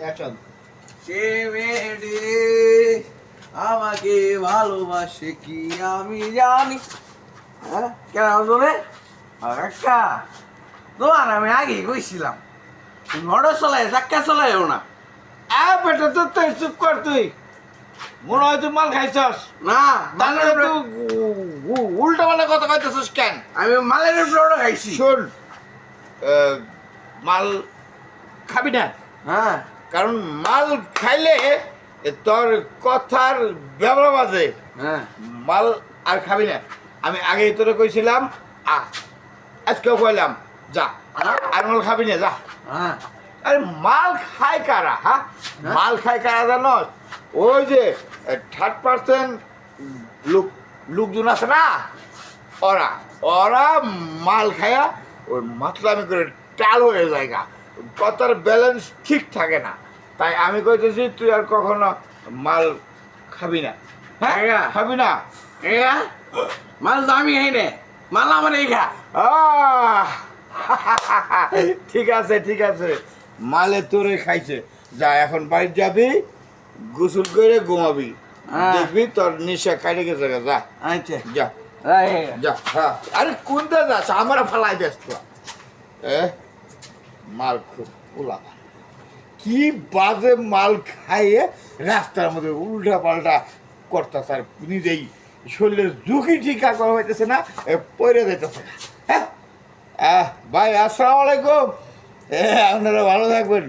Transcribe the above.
Action. সে মেয়েটি আমাকে ভালোবাসে কি আমি জানি। হ্যাঁ কেন শুনে একটা তোমার আমি আগেই কইছিলাম মোটর চলাই চাক্কা চলাইও না। বেটা তো তুই চুপ কর তুই। মনে হয় তুই মাল খাইছস। না তাহলে তুই উল্টা পাল্টা কথা কইতেছস কেন? আমি মালের উপরে খাইছি। শোন, মাল খাবি না, হ্যাঁ কারণ মাল খাইলে তোর কথার ব্যবহার বাজে। হ্যাঁ মাল আর খাবি না। আমি আগেই তোরে কইছিলাম, আজকেও কইলাম যা, আর মাল খাবি না যা। হ্যাঁ আরে মাল খায় কারা? হ্যাঁ, মাল খায় কারা জানো? ওই যে 3% লোকজন আছে না, ওরা ওরা মাল খায়া ওই মাতলামি করে টাল হয়ে যায়, কথার ব্যালেন্স ঠিক থাকে না। তাই আমি কইতেছি তুই আর কখনো মাল খাবি না। হ্যাঁ, খাবি না। এগা মাল তো আমি খাই নে, মাল আমার এই খা। ঠিক আছে ঠিক আছে, মালে তোরে খাইছে। যা এখন বাড়ি যাবি, গোসল করে ঘুমাবি, দেখবি তোর নিশা কাটে গেছে। যা আচ্ছা যা যা। হ্যাঁ, আরে কোনটা যাস? আমার ফালাই দেস তো। মাল খুব পোলা, কি বাজে মাল খাইয়ে রাস্তার মধ্যে উল্টা পাল্টা করতেছে, আর নিজেই শরীরের ঝুঁকি ঠিকা করা হইতেছে না, পড়ে যাইতেছে। হ্যাঁ ভাই, আসসালামু আলাইকুম। আপনারা ভালো থাকবেন।